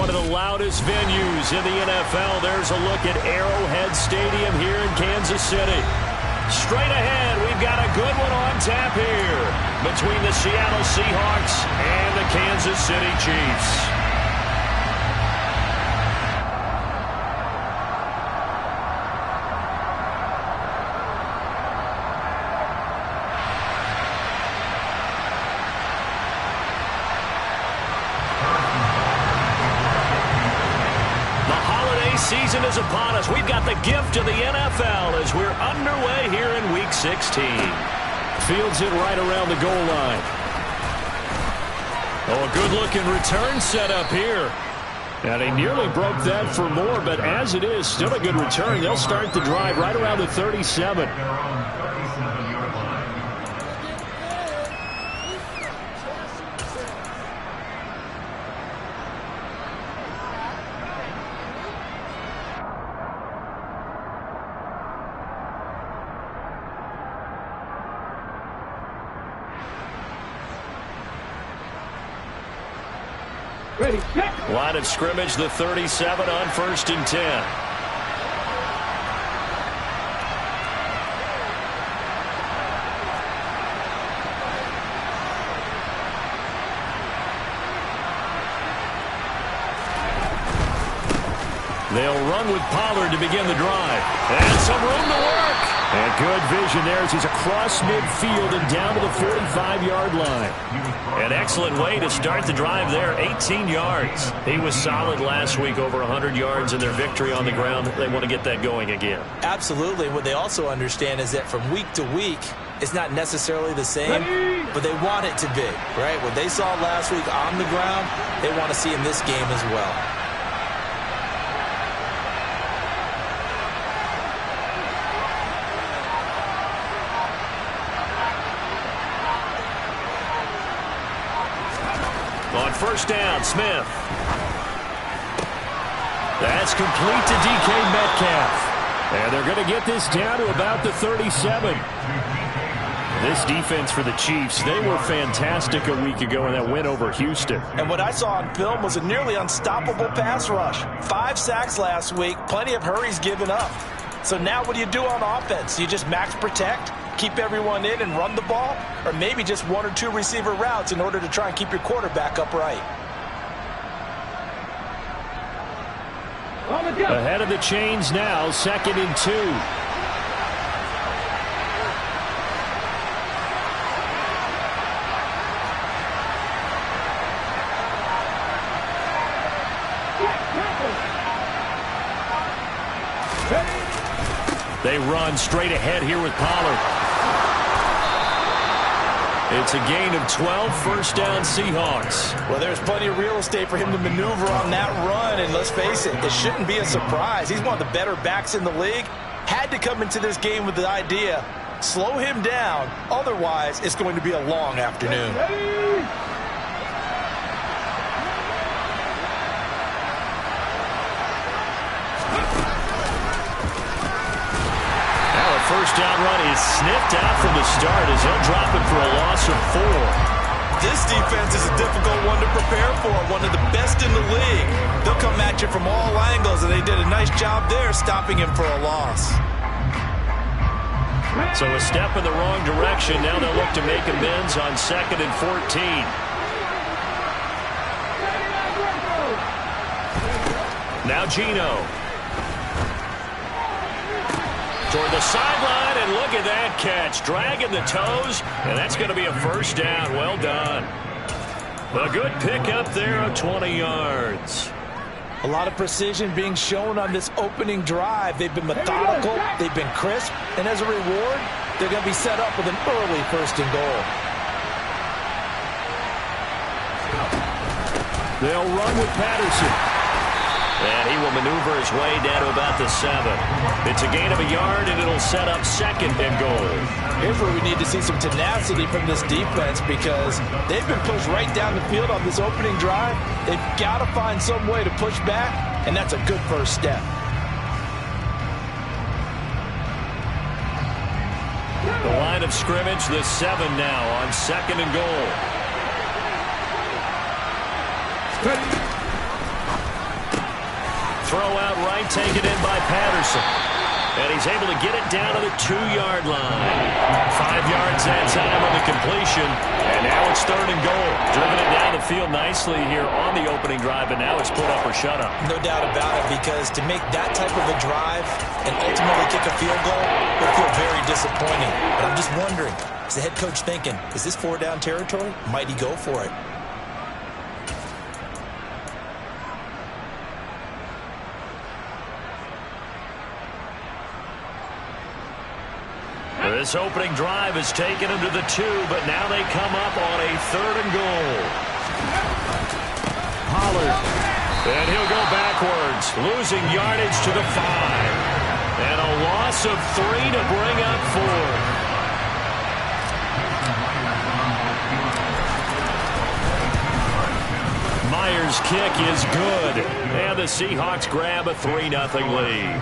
one of the loudest venues in the NFL. There's a look at Arrowhead Stadium here in Kansas City. Straight ahead, we've got a good one on tap here between the Seattle Seahawks and the Kansas City Chiefs. Season is upon us. We've got the gift of the NFL as we're underway here in Week 16. Fields it right around the goal line. Oh, a good-looking return set up here. And he nearly broke that for more, but as it is, still a good return. They'll start the drive right around the 37. Line of scrimmage, the 37 on 1st and 10. They'll run with Pollard to begin the drive. And some room to work. And good vision there as he's across midfield and down to the 45-yard line. An excellent way to start the drive there, 18 yards. He was solid last week, over 100 yards in their victory on the ground. They want to get that going again. Absolutely. What they also understand is that from week to week, it's not necessarily the same, but they want it to be, right? What they saw last week on the ground, they want to see in this game as well. On 1st down, Smith. That's complete to DK Metcalf. And they're going to get this down to about the 37. This defense for the Chiefs, they were fantastic a week ago in that win over Houston. And what I saw on film was a nearly unstoppable pass rush. 5 sacks last week, plenty of hurries given up. So now what do you do on offense? You just max protect, keep everyone in and run the ball, or maybe just 1 or 2 receiver routes in order to try and keep your quarterback upright. Ahead of the chains now, 2nd and 2. They run straight ahead here with Pollard. It's a gain of 12, 1st down Seahawks. Well, there's plenty of real estate for him to maneuver on that run, and let's face it, it shouldn't be a surprise. He's one of the better backs in the league. Had to come into this game with the idea, slow him down, otherwise it's going to be a long afternoon. First down run is sniffed out from the start as he'll drop it for a loss of 4. This defense is a difficult one to prepare for, one of the best in the league. They'll come at you from all angles, and they did a nice job there stopping him for a loss. So a step in the wrong direction. Now they'll look to make amends on 2nd and 14. Now Geno. Toward the sideline, and look at that catch. Dragging the toes, and that's going to be a 1st down. Well done. A good pickup there of 20 yards. A lot of precision being shown on this opening drive. They've been methodical, they've been crisp, and as a reward, they're going to be set up with an early 1st and goal. They'll run with Patterson. And he will maneuver his way down to about the 7. It's a gain of a yard, and it'll set up 2nd and goal. Here's where we need to see some tenacity from this defense because they've been pushed right down the field on this opening drive. They've got to find some way to push back, and that's a good 1st step. The line of scrimmage, the 7 now on 2nd and goal. throw out right, taken in by Patterson. And he's able to get it down to the 2-yard line. 5 yards that time on the completion. And now it's 3rd and goal. Driven it down the field nicely here on the opening drive, but now it's put up or shut up. No doubt about it, because to make that type of a drive and ultimately kick a field goal would feel very disappointing. But I'm just wondering, is the head coach thinking, is this 4-down territory? Might he go for it? This opening drive has taken him to the 2, but now they come up on a 3rd and goal. Pollard. And he'll go backwards, losing yardage to the 5. And a loss of 3 to bring up 4. Myers' kick is good. And the Seahawks grab a 3-0 lead.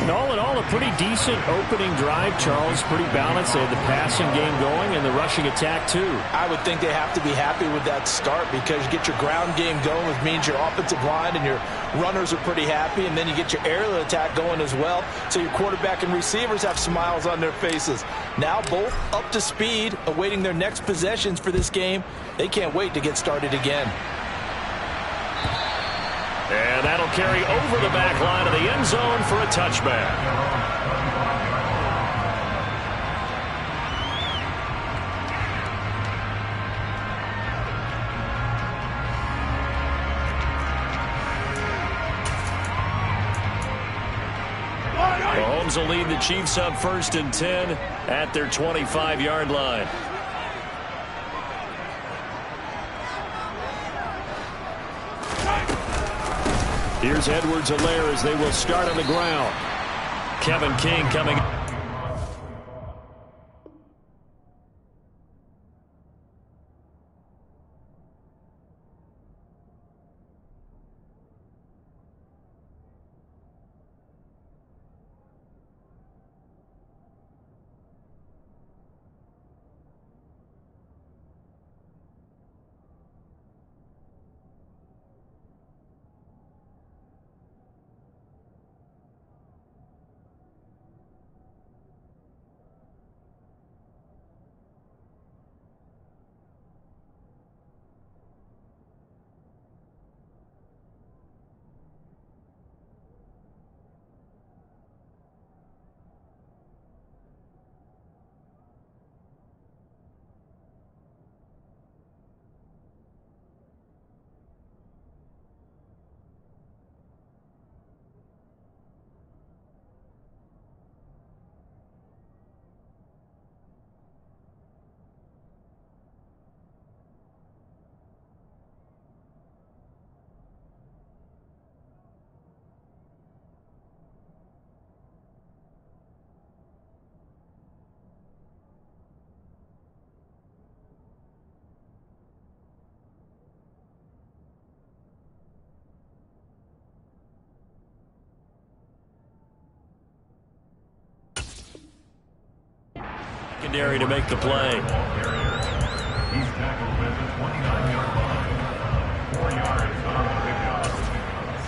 And all in all, a pretty decent opening drive, Charles. Pretty balanced. They had the passing game going and the rushing attack, too. I would think they have to be happy with that start, because you get your ground game going, which means your offensive line and your runners are pretty happy, and then you get your aerial attack going as well, so your quarterback and receivers have smiles on their faces. Now both up to speed, awaiting their next possessions for this game. They can't wait to get started again. And that'll carry over the back line of the end zone for a touchback. Mahomes will lead the Chiefs up 1st and 10 at their 25-yard line. Here's Edwards-Helaire as they will start on the ground. Kevin King coming. Secondary to make the play. He's tackled at the 29-yard line. 4 yards on the pickup.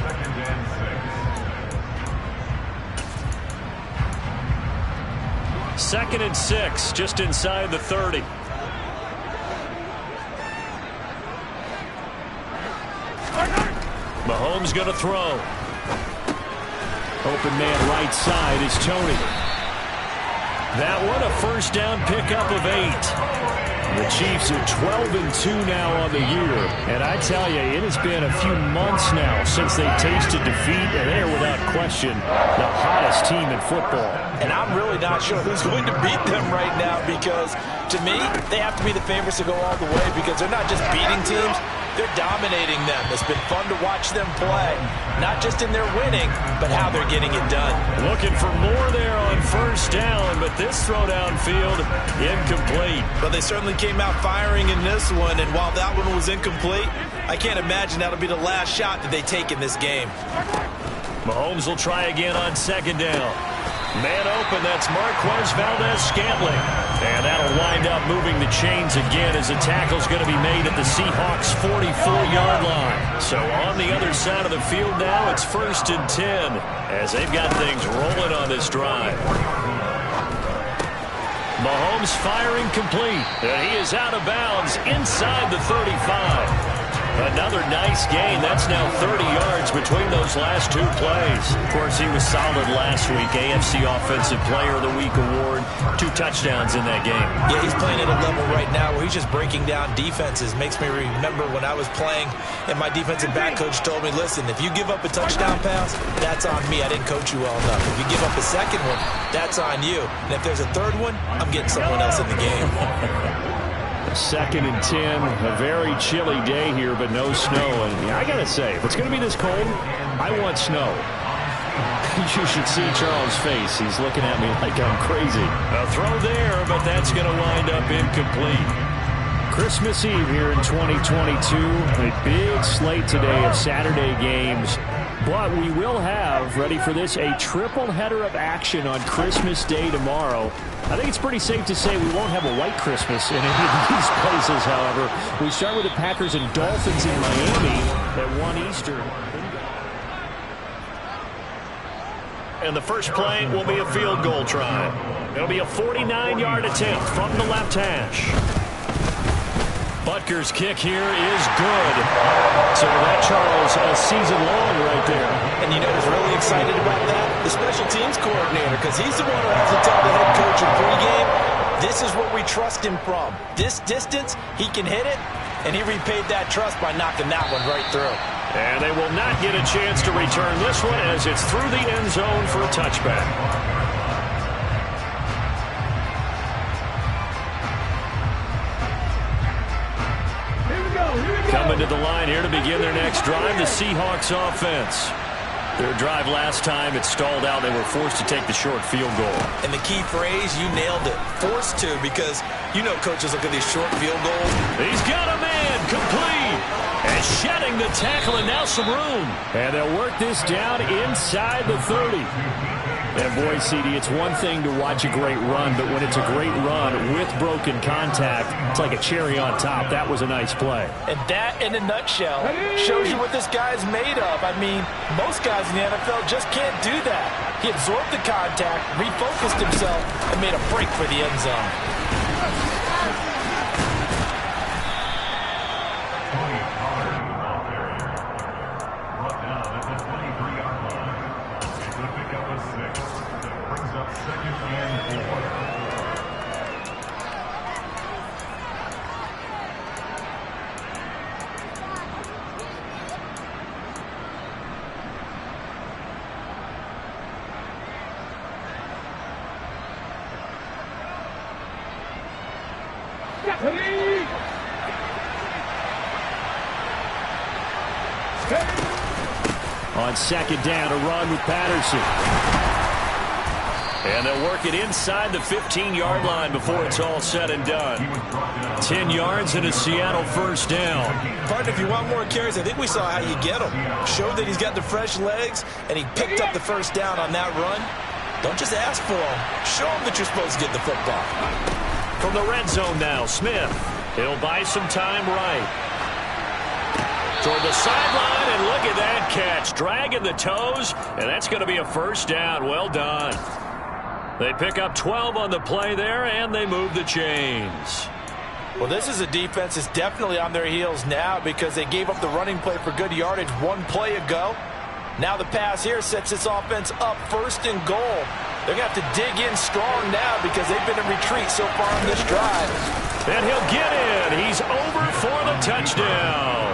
2nd and 6. 2nd and 6, just inside the 30. Mahomes going to throw. Open man right side is Tony. That one a 1st down pickup of 8. The Chiefs are 12-2 now on the year. And I tell you, it has been a few months now since they tasted defeat, and they are without question the hottest team in football. And I'm really not sure who's going to beat them right now, because to me, they have to be the favorites to go all the way, because they're not just beating teams, they're dominating them. It's been fun to watch them play, not just in their winning, but how they're getting it done. Looking for more there on 1st down, but this throw downfield incomplete. But they certainly came out firing in this one, and while that one was incomplete, I can't imagine that'll be the last shot that they take in this game. Mahomes will try again on 2nd down. Man open, that's Marquez Valdez-Scantling. And that'll wind up moving the chains again as the tackle's going to be made at the Seahawks' 44-yard line. So on the other side of the field now, it's 1st and 10 as they've got things rolling on this drive. Mahomes firing complete, and he is out of bounds inside the 35. Another nice gain. That's now 30 yards between those last 2 plays. Of course, he was solid last week. AFC Offensive Player of the Week award. 2 touchdowns in that game. Yeah, he's playing at a level right now where he's just breaking down defenses. Makes me remember when I was playing and my defensive back coach told me, listen, if you give up a touchdown pass, that's on me. I didn't coach you well enough. If you give up a second one, that's on you. And if there's a third one, I'm getting someone else in the game. 2nd and 10, a very chilly day here, but no snow. And I got to say, if it's going to be this cold, I want snow. You should see Charles' face. He's looking at me like I'm crazy. A throw there, but that's going to wind up incomplete. Christmas Eve here in 2022. A big slate today of Saturday games. But we will have, ready for this, a triple header of action on Christmas Day tomorrow. I think it's pretty safe to say we won't have a white Christmas in any of these places, however. We start with the Packers and Dolphins in Miami at 1 Eastern. And the first play will be a field goal try. It'll be a 49-yard attempt from the left hash. Butker's kick here is good. So that, Charles, a season long right there. And you know who's really excited about that? The special teams coordinator, because he's the one who has to tell the head coach in pregame, this is what we trust him from. This distance, he can hit it, and he repaid that trust by knocking that one right through. And they will not get a chance to return this one as it's through the end zone for a touchback. Coming to the line here to begin their next drive, the Seahawks offense. Their drive last time, it stalled out. They were forced to take the short field goal. And the key phrase, you nailed it. Forced to, because you know coaches look at these short field goals. He's got a man complete. And shedding the tackle, and now some room. And they'll work this down inside the 30. And boy, CD, it's one thing to watch a great run, but when it's a great run with broken contact, it's like a cherry on top. That was a nice play. And that, in a nutshell, shows you what this guy's made of. I mean, most guys in the NFL just can't do that. He absorbed the contact, refocused himself, and made a break for the end zone. On 2nd down, a run with Patterson. And they'll work it inside the 15-yard line before it's all said and done. 10 yards and a Seattle first down. Partner, if you want more carries, I think we saw how you get him. Showed that he's got the fresh legs, and he picked up the first down on that run. Don't just ask for him. Show him that you're supposed to get the football. From the red zone now, Smith. He'll buy some time right. Toward the sideline, and look at that catch. Dragging the toes, and that's going to be a first down. Well done. They pick up 12 on the play there, and they move the chains. Well, this is a defense that's definitely on their heels now because they gave up the running play for good yardage one play ago. Now the pass here sets this offense up 1st and goal. They're going to have to dig in strong now because they've been in retreat so far in this drive. And he'll get in. He's over for the touchdown.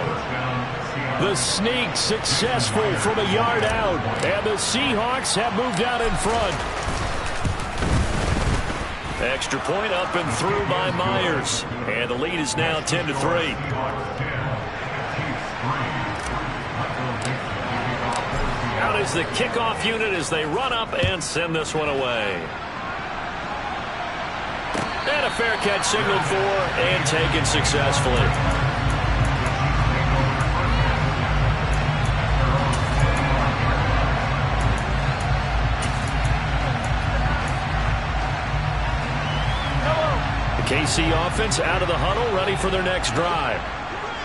The sneak successful from a yard out. And the Seahawks have moved out in front. Extra point up and through by Myers. And the lead is now 10-3. Out is the kickoff unit as they run up and send this one away. And a fair catch signaled for and taken successfully. KC offense out of the huddle, ready for their next drive.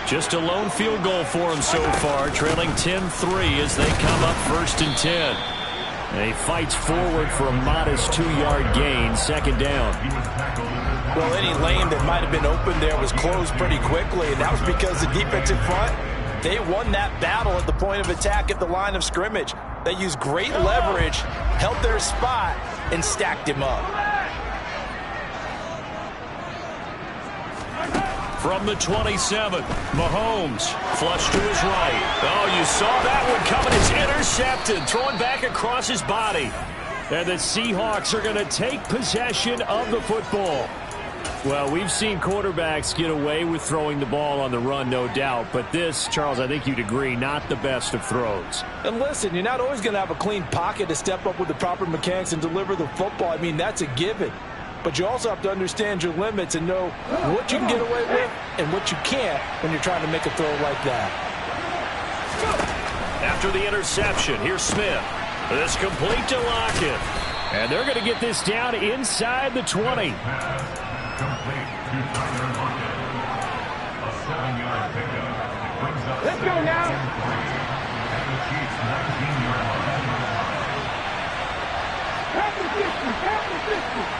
Just a lone field goal for them so far, trailing 10-3 as they come up 1st and 10. And he fights forward for a modest 2-yard gain, 2nd down. Well, any lane that might have been open there was closed pretty quickly, and that was because the defensive front, they won that battle at the point of attack at the line of scrimmage. They used great leverage, held their spot, and stacked him up. From the 27, Mahomes flush to his right. Oh, you saw that one coming. It's intercepted, throwing back across his body. And the Seahawks are going to take possession of the football. Well, we've seen quarterbacks get away with throwing the ball on the run, no doubt. But this, Charles, I think you'd agree, not the best of throws. And listen, you're not always going to have a clean pocket to step up with the proper mechanics and deliver the football. I mean, that's a given. But you also have to understand your limits and know what you can get away with and what you can't when you're trying to make a throw like that. After the interception, here's Smith. This complete to Lockett. And they're going to get this down inside the 20. Complete to Tyler Lockett. A 7-yard pickup. Brings up Let's go now. And the Chiefs 19-yard line. Half the 50, half the 50.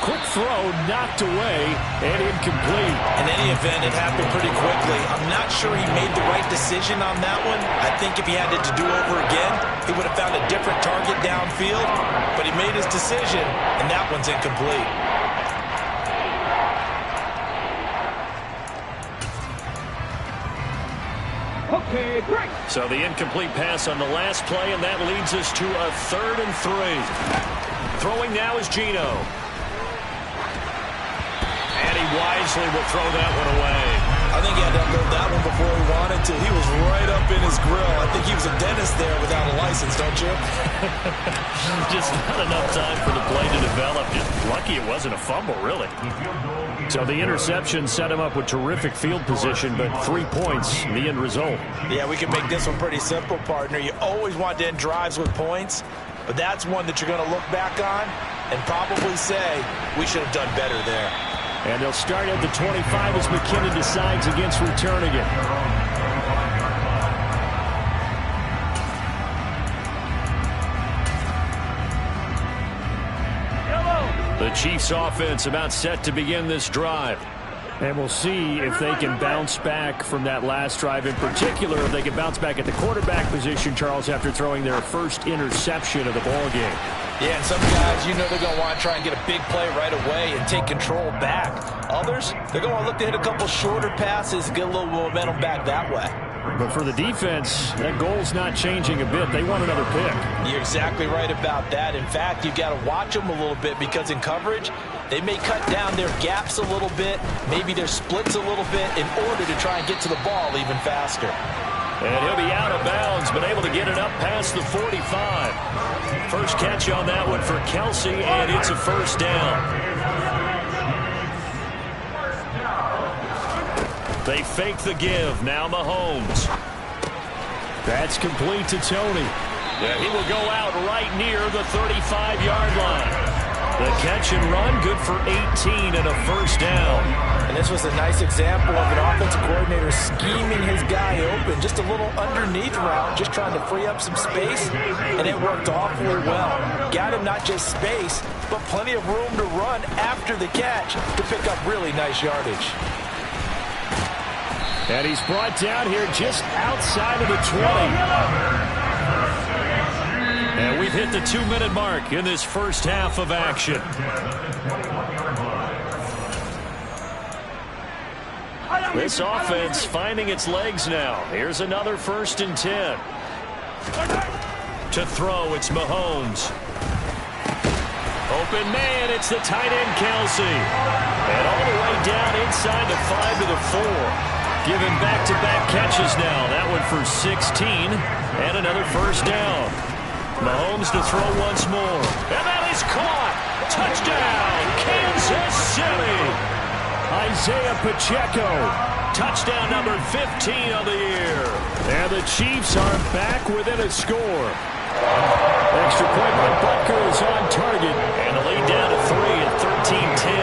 Quick throw knocked away and incomplete. In any event, it happened pretty quickly. I'm not sure he made the right decision on that one. I think if he had it to do over again, he would have found a different target downfield. But he made his decision, and that one's incomplete. Okay, great. So the incomplete pass on the last play, and that leads us to a 3rd and 3. Throwing now is Geno. And he wisely will throw that one away. I think he had to unload that one before he wanted to. He was right up in his grill. I think he was a dentist there without a license, don't you? Just not enough time for the play to develop. Just lucky it wasn't a fumble, really. So the interception set him up with terrific field position, but 3 points in the end result. Yeah, we can make this one pretty simple, partner. You always want to end drives with points, but that's one that you're going to look back on and probably say, we should have done better there. And they'll start at the 25 as McKinnon decides against returning it. The Chiefs offense about set to begin this drive. And we'll see if they can bounce back from that last drive. In particular, if they can bounce back at the quarterback position, Charles, after throwing their first interception of the ball game. Yeah, and some guys, you know they're going to want to try and get a big play right away and take control back. Others, they're going to look to hit a couple shorter passes and get a little momentum back that way. But for the defense, that goal's not changing a bit. They want another pick. You're exactly right about that. In fact, you've got to watch them a little bit because in coverage, they may cut down their gaps a little bit, maybe their splits a little bit in order to try and get to the ball even faster. And he'll be out of bounds, but able to get it up past the 45. First catch on that one for Kelsey, and it's a 1st down. They fake the give. Now Mahomes. That's complete to Tony. Yeah, he will go out right near the 35-yard line. The catch and run, good for 18 and a 1st down. And this was a nice example of an offensive coordinator scheming his guy open. Just a little underneath route, just trying to free up some space, and it worked awfully well. Got him not just space, but plenty of room to run after the catch to pick up really nice yardage. And he's brought down here just outside of the 20. And we've hit the 2-minute mark in this first half of action. This offense finding its legs now. Here's another 1st and 10. To throw, it's Mahomes. Open man, it's the tight end Kelsey. And all the way down inside the 5 to the 4. Given back-to-back catches now. That one for 16 and another 1st down. Mahomes to throw once more. And that is caught. Touchdown, Kansas City. Isaiah Pacheco. Touchdown number 15 of the year. And the Chiefs are back within a score. Extra point by Butker is on target. And the lead down to 3 at 13-10.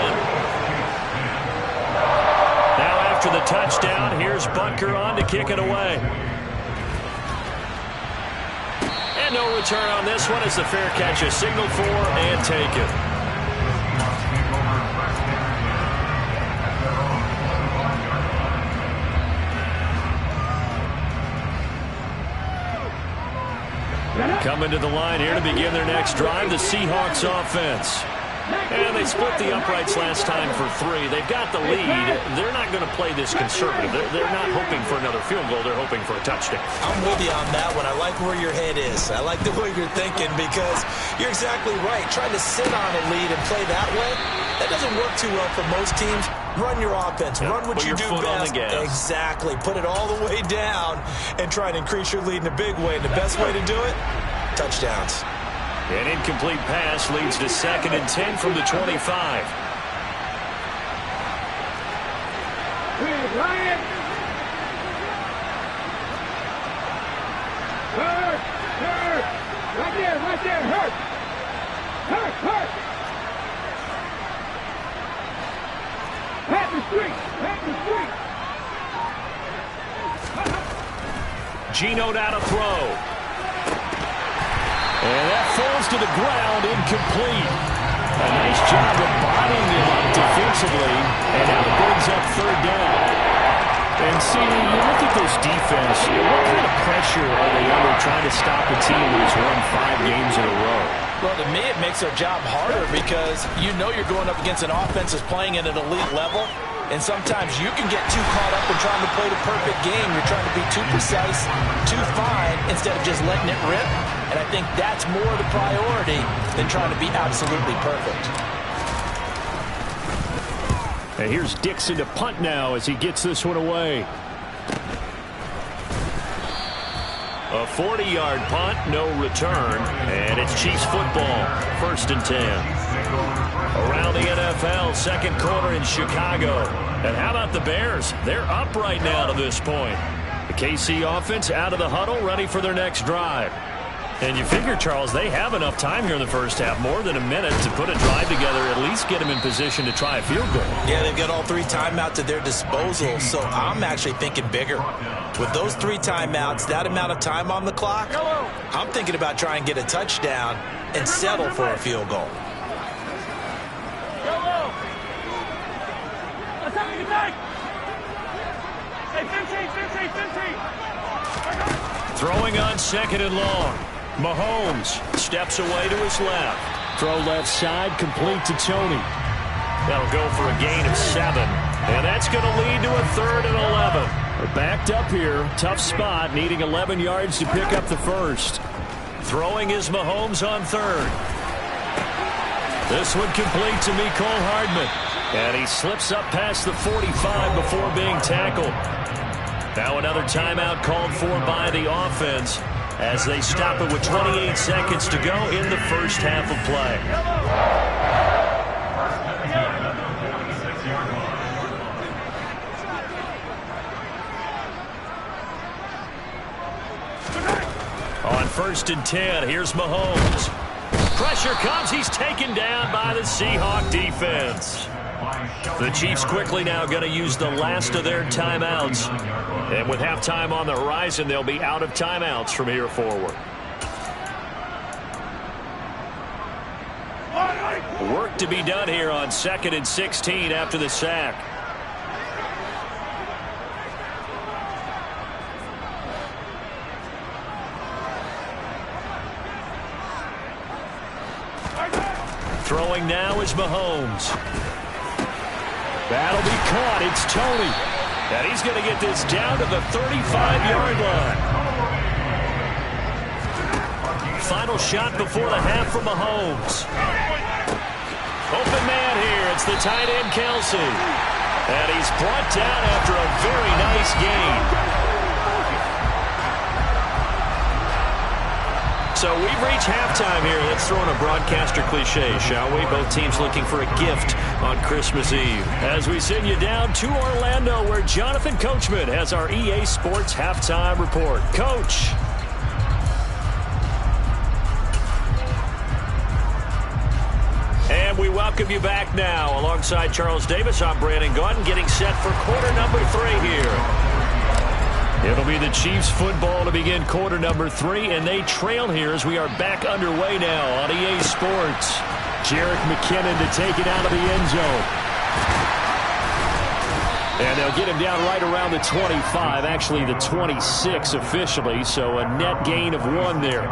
Now after the touchdown, here's Butker on to kick it away. And no return on this one as the fair catch is signaled for and taken. Coming to the line here to begin their next drive, the Seahawks offense. And they split the uprights last time for 3. They've got the lead. They're not going to play this conservative. They're not hoping for another field goal. They're hoping for a touchdown. I'm with you on that one. I like where your head is. I like the way you're thinking because you're exactly right. Trying to sit on a lead and play that way, that doesn't work too well for most teams. Run your offense. Run what you do best. Exactly. Put it all the way down and try and increase your lead in a big way. And the best way to do it, touchdowns. An incomplete pass leads to 2nd and 10 from the 25. Ryan. Hurt. Right there. Hurt. Pat the street. Gino down to throw. And that falls to the ground, incomplete. A nice job of bodying him up defensively, and now it brings up 3rd down. And see, you look at this defense, what kind of pressure are they under trying to stop a team that's won 5 games in a row? Well, to me, it makes their job harder because you know you're going up against an offense that's playing at an elite level. And sometimes you can get too caught up in trying to play the perfect game. You're trying to be too precise, too fine, instead of just letting it rip. And I think that's more the priority than trying to be absolutely perfect. And here's Dixon to punt now as he gets this one away. A 40-yard punt, no return, and it's Chiefs football, 1st and 10. Around the NFL, 2nd quarter in Chicago. And how about the Bears? They're up right now to this point. The KC offense out of the huddle, ready for their next drive. And you figure, Charles, they have enough time here in the first half, more than a minute, to put a drive together, at least get them in position to try a field goal. Yeah, they've got all 3 timeouts at their disposal, so I'm actually thinking bigger. With those 3 timeouts, that amount of time on the clock, I'm thinking about trying to get a touchdown and settle for a field goal. Throwing on 2nd and long. Mahomes steps away to his left. Throw left side, complete to Tony. That'll go for a gain of 7. And that's going to lead to a 3rd and 11. They're backed up here. Tough spot, needing 11 yards to pick up the 1st. Throwing is Mahomes on 3rd. This one complete to Mecole Hardman. And he slips up past the 45 before being tackled. Now another timeout called for by the offense as they stop it with 28 seconds to go in the first half of play. On 1st and 10, here's Mahomes. Pressure comes. He's taken down by the Seahawks defense. The Chiefs quickly now going to use the last of their timeouts. And with halftime on the horizon, they'll be out of timeouts from here forward. Work to be done here on 2nd and 16 after the sack. Throwing now is Mahomes. That'll be caught. It's Tony. And he's going to get this down to the 35-yard line. Final shot before the half from Mahomes. Open man here. It's the tight end, Kelsey. And he's brought down after a very nice gain. So we've reached halftime here. Let's throw in a broadcaster cliche, shall we? Both teams looking for a gift on Christmas Eve. As we send you down to Orlando, where Jonathan Coachman has our EA Sports halftime report. Coach. we welcome you back now. Alongside Charles Davis, I'm Brandon Gaudin, getting set for quarter number 3 here. It'll be the Chiefs football to begin quarter number 3, and they trail here as we are back underway now on EA Sports. Jerick McKinnon to take it out of the end zone. And they'll get him down right around the 25, actually the 26 officially, so a net gain of 1 there.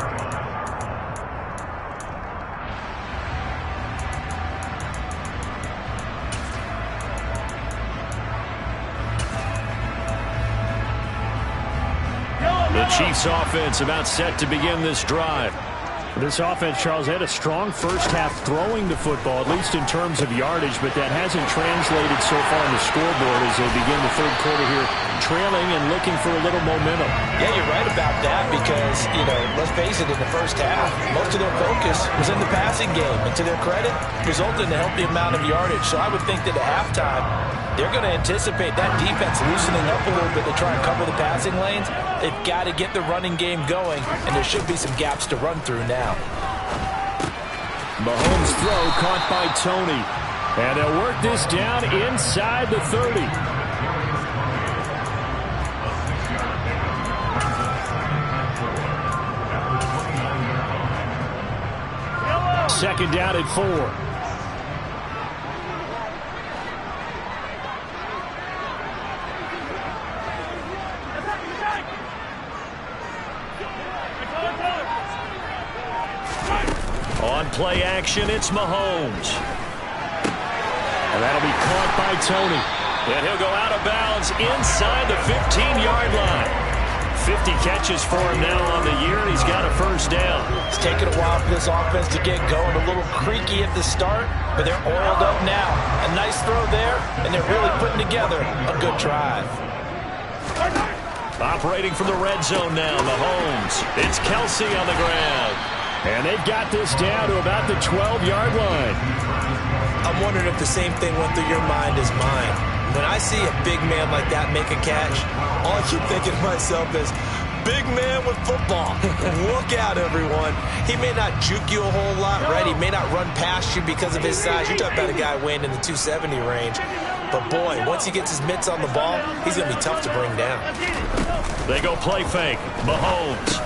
The Chiefs offense about set to begin this drive. This offense, Charles, had a strong first half throwing the football, at least in terms of yardage, but that hasn't translated so far on the scoreboard as they begin the third quarter here, trailing and looking for a little momentum. Yeah, you're right about that because, let's face it, in the first half, most of their focus was in the passing game. And to their credit, resulted in a healthy amount of yardage. So I would think that at halftime, they're going to anticipate that defense loosening up a little bit to try and cover the passing lanes. They've got to get the running game going, and there should be some gaps to run through now. Mahomes' throw caught by Tony. And they'll work this down inside the 30. Second down at 4. On play action, it's Mahomes. And that'll be caught by Tony. And he'll go out of bounds inside the 15-yard line. 50 catches for him now on the year. He's got a first down. It's taken a while for this offense to get going. A little creaky at the start, but they're oiled up now. A nice throw there, and they're really putting together a good drive. Operating from the red zone now, Mahomes. It's Kelsey on the ground. And they've got this down to about the 12-yard line. I'm wondering if the same thing went through your mind as mine. When I see a big man like that make a catch, all I keep thinking to myself is, big man with football. Look out, everyone. He may not juke you a whole lot, right? He may not run past you because of his size. You're talking about a guy weighing in the 270 range. But, boy, once he gets his mitts on the ball, he's going to be tough to bring down. They go play fake. Mahomes.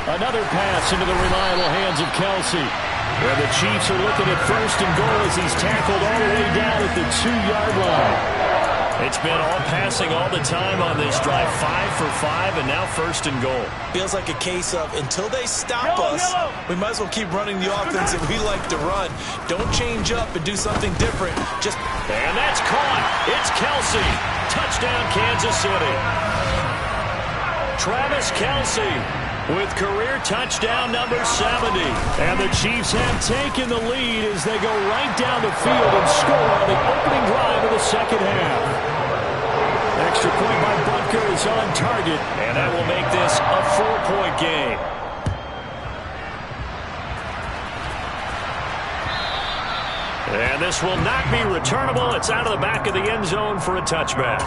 Another pass into the reliable hands of Kelsey. And the Chiefs are looking at first and goal as he's tackled all the way down at the 2-yard line. It's been all passing all the time on this drive. 5 for 5, and now first and goal. Feels like a case of until they stop us, we might as well keep running the offense that we like to run. Don't change up and do something different. And that's caught. It's Kelsey. Touchdown, Kansas City. Travis Kelsey with career touchdown number 70. And the Chiefs have taken the lead as they go right down the field and score on the opening drive of the second half. Extra point by Butker is on target. And that will make this a 4-point game. And this will not be returnable. It's out of the back of the end zone for a touchback.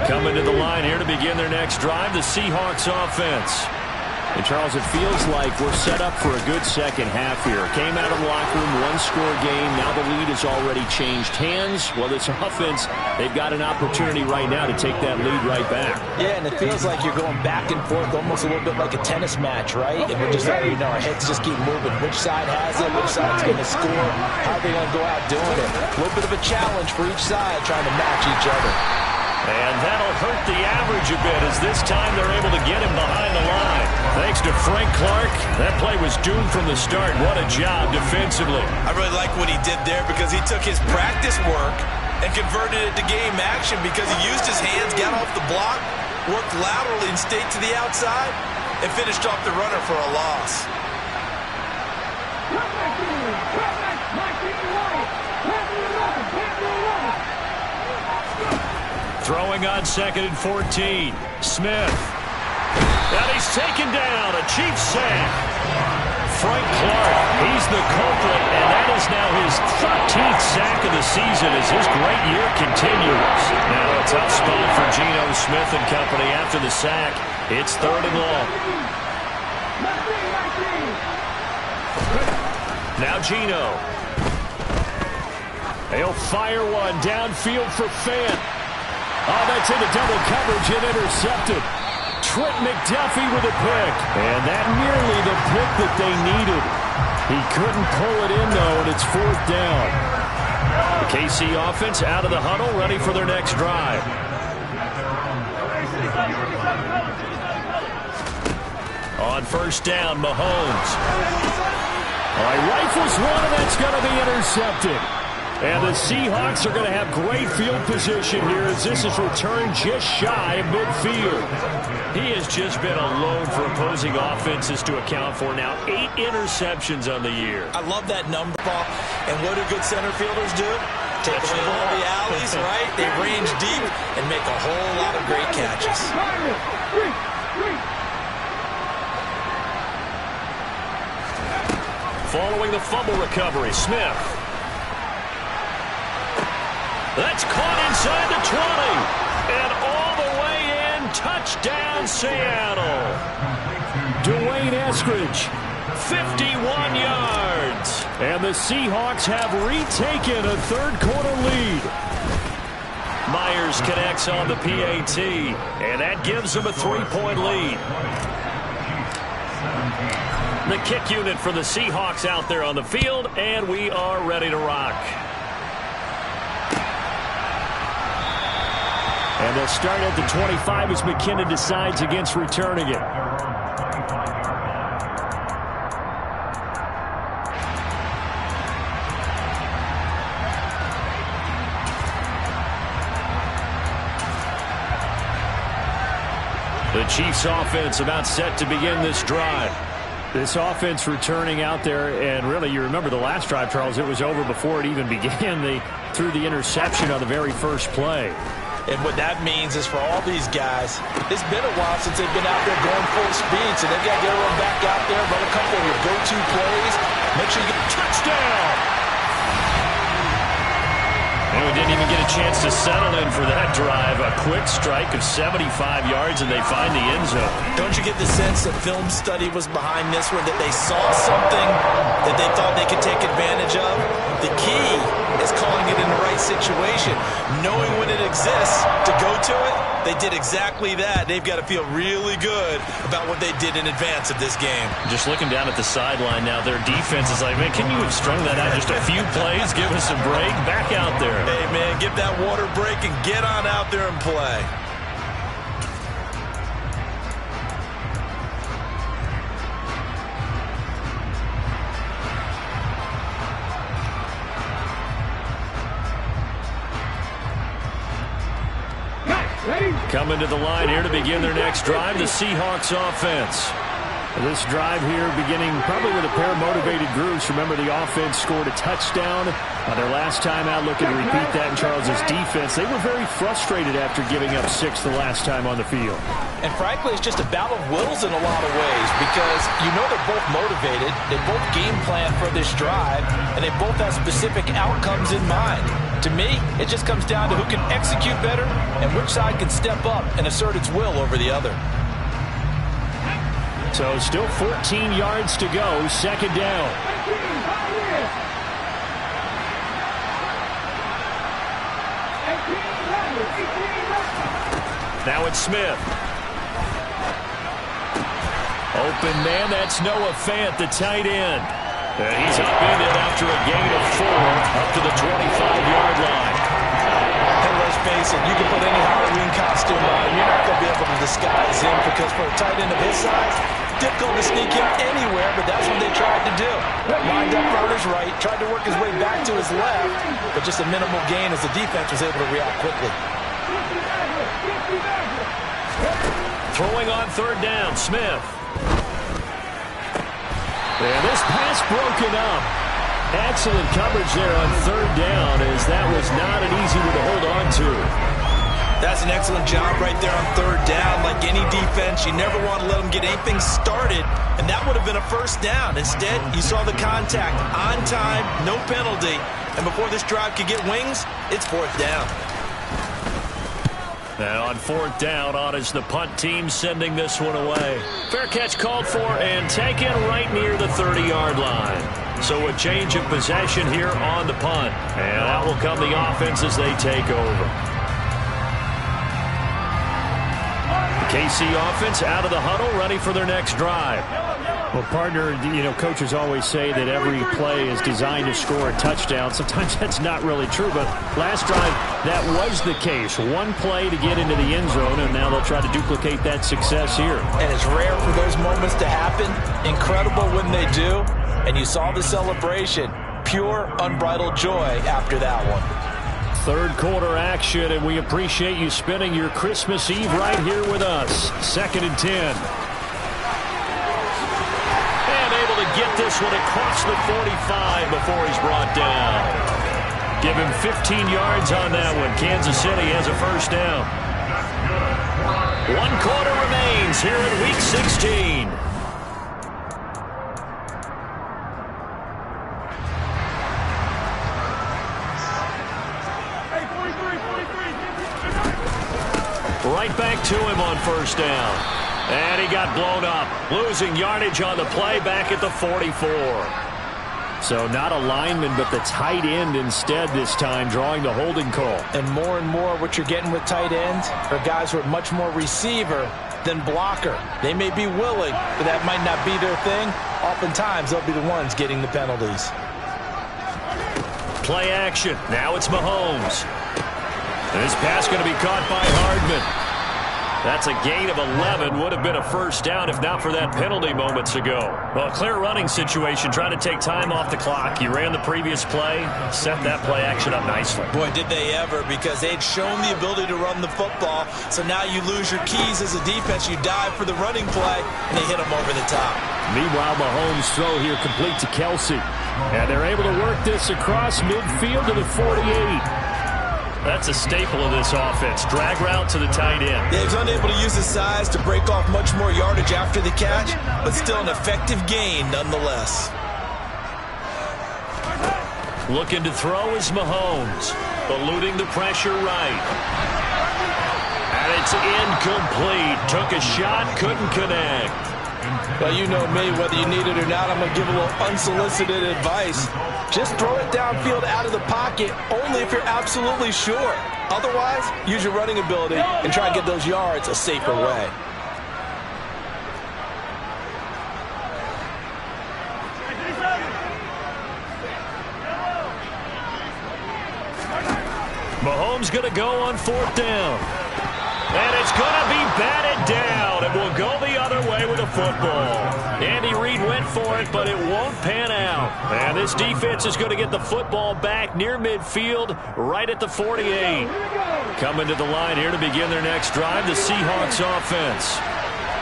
Coming to the line here to begin their next drive, the Seahawks offense. And, Charles, it feels like we're set up for a good second half here. Came out of the locker room, one-score game. Now the lead has already changed hands. Well, this offense, they've got an opportunity right now to take that lead right back. Yeah, and it feels like you're going back and forth almost a little bit like a tennis match, right? And we're just letting our heads just keep moving. Which side has it? Which side's going to score? How are they going to go out doing it? A little bit of a challenge for each side trying to match each other. And that'll hurt the average a bit as this time they're able to get him behind the line. Thanks to Frank Clark, that play was doomed from the start. What a job defensively. I really like what he did there because he took his practice work and converted it to game action because he used his hands, got off the block, worked laterally and stayed to the outside, and finished off the runner for a loss. Throwing on 2nd and 14. Smith. And he's taken down. A Chiefs sack. Frank Clark. He's the culprit, and that is now his 13th sack of the season as his great year continues. Now a tough spot for Geno Smith and company after the sack. It's 3rd and long. Now Geno. He'll fire one downfield for Fant. Oh, that's into double coverage and intercepted. Trent McDuffie with a pick. And that nearly the pick that they needed. He couldn't pull it in, though, and it's 4th down. The KC offense out of the huddle, ready for their next drive. On 1st down, Mahomes. He rifles one, and that's going to be intercepted. And the Seahawks are going to have great field position here as this is returned just shy of midfield. He has just been alone for opposing offenses to account for now 8 interceptions on the year. I love that number, Paul. And what do good center fielders do? Take away all the alleys, right? They range deep and make a whole lot of great catches. Following the fumble recovery, Smith. That's caught inside the 20. And all the way in, touchdown Seattle. Dwayne Eskridge, 51 yards. And the Seahawks have retaken a 3rd quarter lead. Myers connects on the PAT, and that gives them a 3-point lead. The kick unit for the Seahawks out there on the field, and we are ready to rock. And they'll start at the 25 as McKinnon decides against returning it. The Chiefs offense about set to begin this drive. This offense returning out there, and really you remember the last drive, Charles, it was over before it even began. They threw the interception on the very first play. And what that means is for all these guys, it's been a while since they've been out there going full speed, so they've got to get everyone back out there, run a couple of your go-to plays, make sure you get a touchdown. And we didn't even get a chance to settle in for that drive. A quick strike of 75 yards, and they find the end zone. Don't you get the sense that film study was behind this one, that they saw something that they thought they could take advantage of? The key is calling it in the right situation, knowing when it exists to go to it. They did exactly that. They've got to feel really good about what they did in advance of this game. Just looking down at the sideline now, their defense is like, man, can you have strung that out just a few plays? Give us a break. Back out there. Hey, man, give that water break and get on out there and play. Coming to the line here to begin their next drive, the Seahawks offense. This drive here beginning probably with a pair of motivated groups. Remember, the offense scored a touchdown on their last time out, looking to repeat that in Charles's defense. They were very frustrated after giving up 6 the last time on the field. And frankly, it's just a battle of wills in a lot of ways because you know they're both motivated, they both game plan for this drive, and they both have specific outcomes in mind. To me, it just comes down to who can execute better and which side can step up and assert its will over the other. So still 14 yards to go, 2nd down. Now it's Smith. Open man, that's Noah Fant, the tight end. And he's upended after a gain of 4 up to the 25-yard line. And let's face it, you can put any Halloween costume on, you're not going to be able to disguise him because for a tight end of his size, difficult to sneak him anywhere, but that's what they tried to do. Lined up on his right, tried to work his way back to his left, but just a minimal gain as the defense was able to react quickly. Throwing on 3rd down, Smith. And this pass broken up. Excellent coverage there on 3rd down as that was not an easy one to hold on to. That's an excellent job right there on third down. Like any defense, you never want to let them get anything started, and that would have been a first down. Instead, you saw the contact on time, no penalty, and before this drive could get wings, it's fourth down. And on fourth down, on is the punt team sending this one away. Fair catch called for and taken right near the 30-yard line. So a change of possession here on the punt. And out will come the offense as they take over. KC offense out of the huddle, ready for their next drive. Well, partner, coaches always say that every play is designed to score a touchdown. Sometimes that's not really true, but last drive, that was the case. One play to get into the end zone, and now they'll try to duplicate that success here. And it's rare for those moments to happen. Incredible when they do. And you saw the celebration. Pure, unbridled joy after that one. Third quarter action, and we appreciate you spending your Christmas Eve right here with us. 2nd and 10. And able to get this one across the 45 before he's brought down. Give him 15 yards on that one. Kansas City has a first down. 1 quarter remains here in Week 16. Right back to him on first down. And he got blown up. Losing yardage on the play back at the 44. So not a lineman, but the tight end instead this time, drawing the holding call. And more what you're getting with tight ends are guys who are much more receiver than blocker. They may be willing, but that might not be their thing. Oftentimes, they'll be the ones getting the penalties. Play action. Now it's Mahomes. This pass going to be caught by Hardman. That's a gain of 11. Would have been a first down if not for that penalty moments ago. Well, a clear running situation, trying to take time off the clock. You ran the previous play, set that play action up nicely. Boy, did they ever, because they'd shown the ability to run the football. So now you lose your keys as a defense. You dive for the running play, and they hit them over the top. Meanwhile, Mahomes' throw here complete to Kelsey. And they're able to work this across midfield to the 48. That's a staple of this offense. Drag route to the tight end. Yeah, he's unable to use his size to break off much more yardage after the catch, but still an effective gain nonetheless. Looking to throw is Mahomes. Eluding the pressure right. And it's incomplete. Took a shot, couldn't connect. Well, you know me, whether you need it or not, I'm going to give a little unsolicited advice. Just throw it downfield out of the pocket, only if you're absolutely sure. Otherwise, use your running ability and try and get those yards a safer way. Mahomes going to go on fourth down. And it's going to be batted down. It will go the other way with the football. Andy Reid went for it, but it won't pan out. And this defense is going to get the football back near midfield, right at the 48. Coming to the line here to begin their next drive, the Seahawks offense.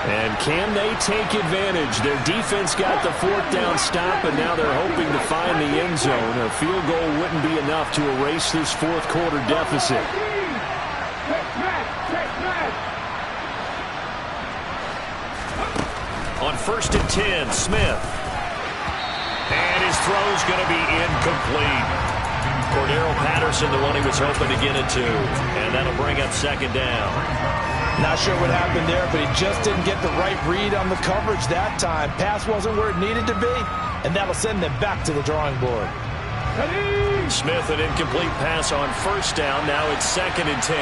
And can they take advantage? Their defense got the fourth down stop, and now they're hoping to find the end zone. A field goal wouldn't be enough to erase this fourth quarter deficit. On 1st and 10, Smith. And his throw's going to be incomplete. Cordero Patterson, the one he was hoping to get it to. And that'll bring up second down. Not sure what happened there, but he just didn't get the right read on the coverage that time. Pass wasn't where it needed to be, and that'll send them back to the drawing board. Smith, an incomplete pass on first down. Now it's 2nd and 10.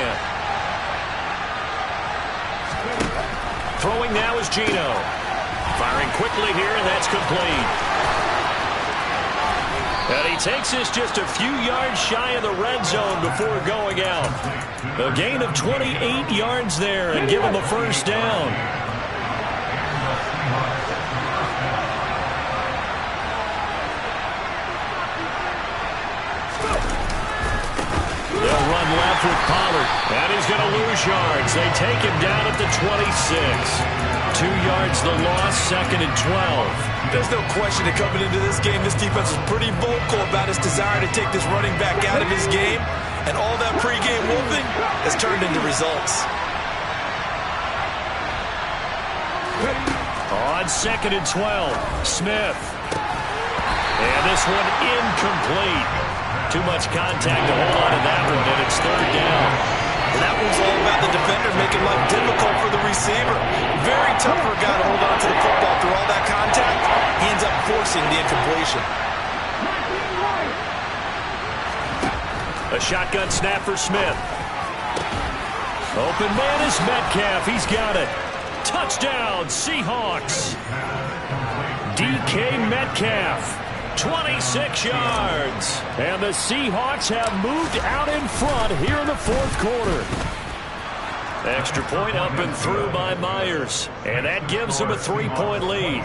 Throwing now is Geno. Firing quickly here, and that's complete. And he takes this just a few yards shy of the red zone before going out. A gain of 28 yards there and give him a first down. They'll run left with Pollard. And he's going to lose yards. They take him down at the 26. 2 yards the loss, 2nd and 12. There's no question that coming into this game, this defense was pretty vocal about its desire to take this running back out of his game. And all that pregame whooping has turned into results. On 2nd and 12, Smith. And this one incomplete. Too much contact to hold on to that one, and it's 3rd down. And that was all about the defender making life difficult for the receiver. Very tough for a guy to hold on to the football through all that contact. He ends up forcing the incompletion. A shotgun snap for Smith. Open man is Metcalf. He's got it. Touchdown, Seahawks. DK Metcalf. 26 yards. And the Seahawks have moved out in front here in the 4th quarter. Extra point up and through by Myers. And that gives them a 3-point lead.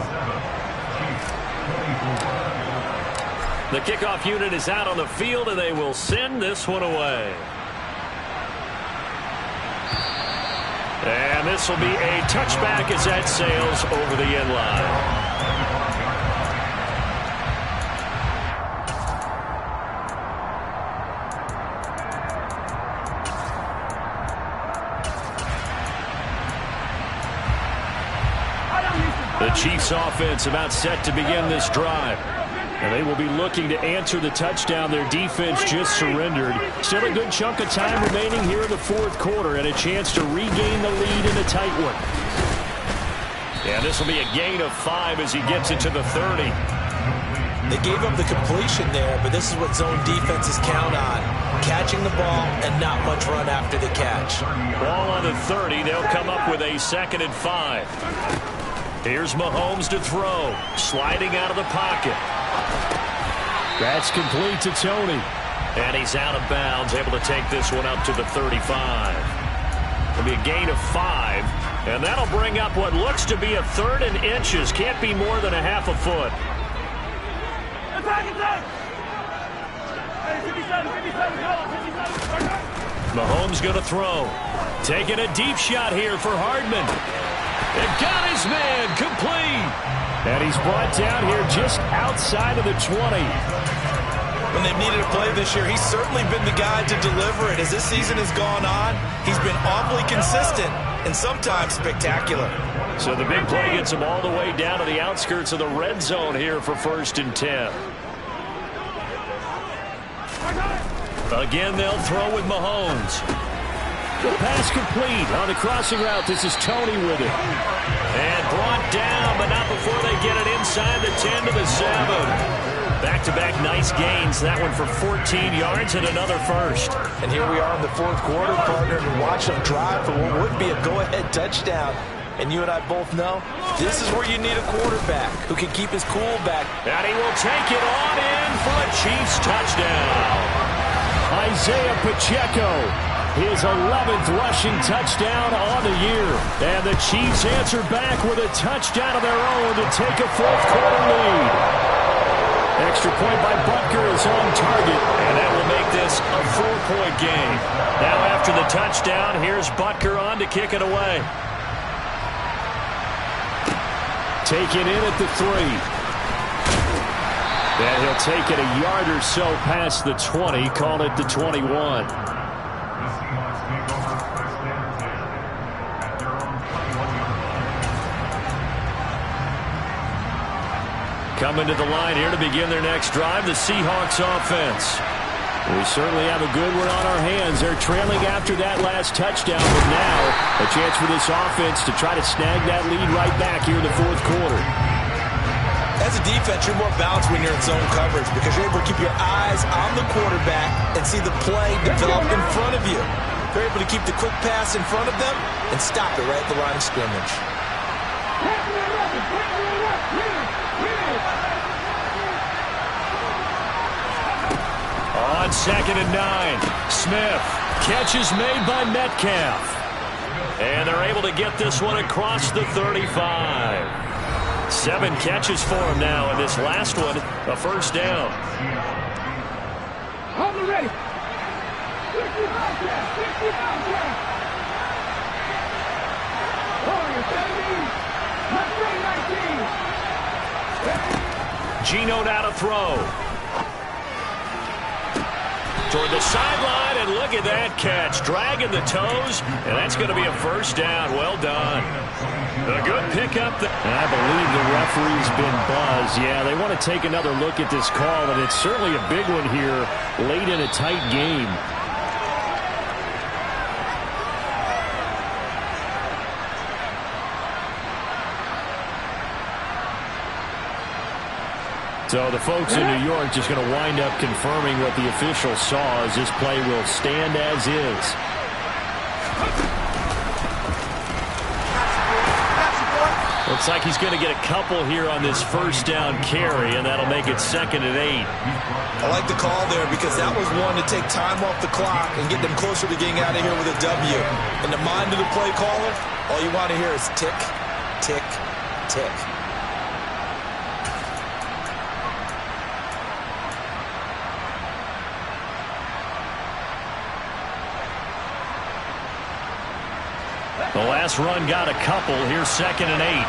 The kickoff unit is out on the field, and they will send this one away. And this will be a touchback as that sails over the end line. The Chiefs offense about set to begin this drive. And they will be looking to answer the touchdown their defense just surrendered. Still a good chunk of time remaining here in the 4th quarter and a chance to regain the lead in a tight one. And this will be a gain of 5 as he gets it to the 30. They gave up the completion there, but this is what zone defenses count on. Catching the ball and not much run after the catch. Ball on the 30. They'll come up with a 2nd and 5. Here's Mahomes to throw. Sliding out of the pocket. That's complete to Tony. And he's out of bounds, able to take this one up to the 35. It'll be a gain of 5. And that'll bring up what looks to be a 3rd and inches. Can't be more than a half a foot. Mahomes going to throw. Taking a deep shot here for Hardman. And got his man complete. And he's brought down here just outside of the 20. When they've needed a play this year, he's certainly been the guy to deliver it. As this season has gone on, he's been awfully consistent and sometimes spectacular. So the big play gets him all the way down to the outskirts of the red zone here for 1st and 10. Again, they'll throw with Mahomes. The pass complete on the crossing route. This is Tony with it. And brought down, but not before they get it inside the 10 to the 7. Back-to-back nice gains. That one for 14 yards and another first. And here we are in the 4th quarter, partner, and watch them drive for what would be a go-ahead touchdown. And you and I both know this is where you need a quarterback who can keep his cool back. And he will take it on in for a Chiefs touchdown. Isaiah Pacheco. His 11th rushing touchdown on the year. And the Chiefs answer back with a touchdown of their own to take a 4th quarter lead. Extra point by Butker is on target. And that will make this a 4-point game. Now after the touchdown, here's Butker on to kick it away. Taken in at the 3. And he'll take it a yard or so past the 20, call it the 21. Coming to the line here to begin their next drive, the Seahawks offense. We certainly have a good one on our hands. They're trailing after that last touchdown, but now a chance for this offense to try to snag that lead right back here in the 4th quarter. As a defense, you're more balanced when you're in zone coverage because you're able to keep your eyes on the quarterback and see the play develop in front of you. You're able to keep the quick pass in front of them and stop it right at the line of scrimmage. On 2nd and 9, Smith. Catch is made by Metcalf. And they're able to get this one across the 35. 7 catches for him now, and this last one, a 1st down. Hold it ready. Geno now to throw. Toward the sideline, and look at that catch. Dragging the toes, and that's going to be a first down. Well done. A good pickup. I believe the referee's been buzzed. Yeah, they want to take another look at this call, and it's certainly a big one here late in a tight game. So the folks in New York just going to wind up confirming what the official saw as this play will stand as is. Looks like he's going to get a couple here on this first down carry, and that'll make it 2nd and 8. I like the call there because that was one to take time off the clock and get them closer to getting out of here with a W. In the mind of the play caller, all you want to hear is tick, tick, tick. The last run got a couple. Here's 2nd and 8.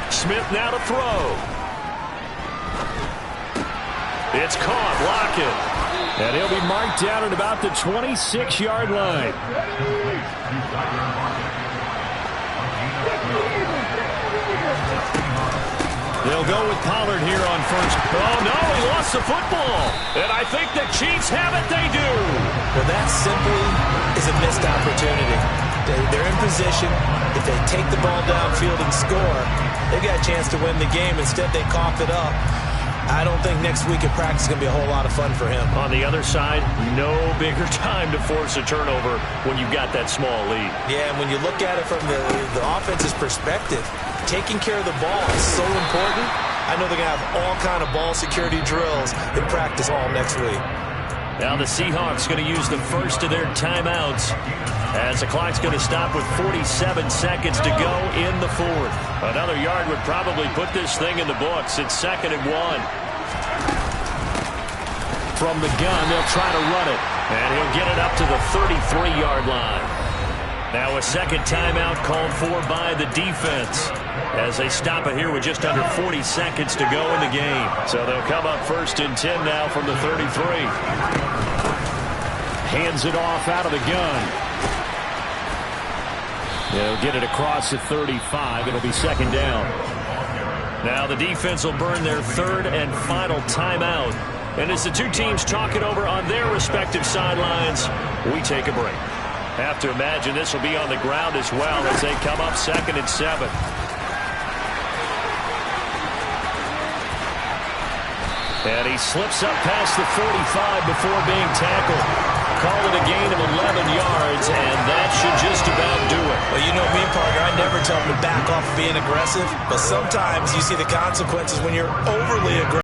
Smith now to throw. It's caught. Lockett. And he'll be marked down at about the 26-yard line. They'll go with Pollard here on first. Oh, no, he lost the football. And I think the Chiefs have it. They do. Well, that simply is a missed opportunity. They're in position. If they take the ball downfield and score, they got a chance to win the game. Instead, they cough it up. I don't think next week in practice is going to be a whole lot of fun for him. On the other side, no bigger time to force a turnover when you've got that small lead. Yeah, and when you look at it from the offense's perspective, taking care of the ball is so important. I know they're going to have all kind of ball security drills in practice all next week. Now the Seahawks going to use the first of their timeouts as the clock's going to stop with 47 seconds to go in the 4th. Another yard would probably put this thing in the books. It's 2nd and 1. From the gun, they'll try to run it, and he'll get it up to the 33-yard line. Now a second timeout called for by the defense as they stop it here with just under 40 seconds to go in the game. So they'll come up 1st and 10 now from the 33. Hands it off out of the gun. They'll get it across the 35. It'll be 2nd down. Now the defense will burn their 3rd and final timeout. And as the two teams talk it over on their respective sidelines, we take a break. Have to imagine this will be on the ground as well as they come up 2nd and 7. And he slips up past the 45 before being tackled. Call it a gain of 11 yards, and that should just about do it. Well, you know me, partner, I never tell them to back off of being aggressive, but sometimes you see the consequences when you're overly aggressive.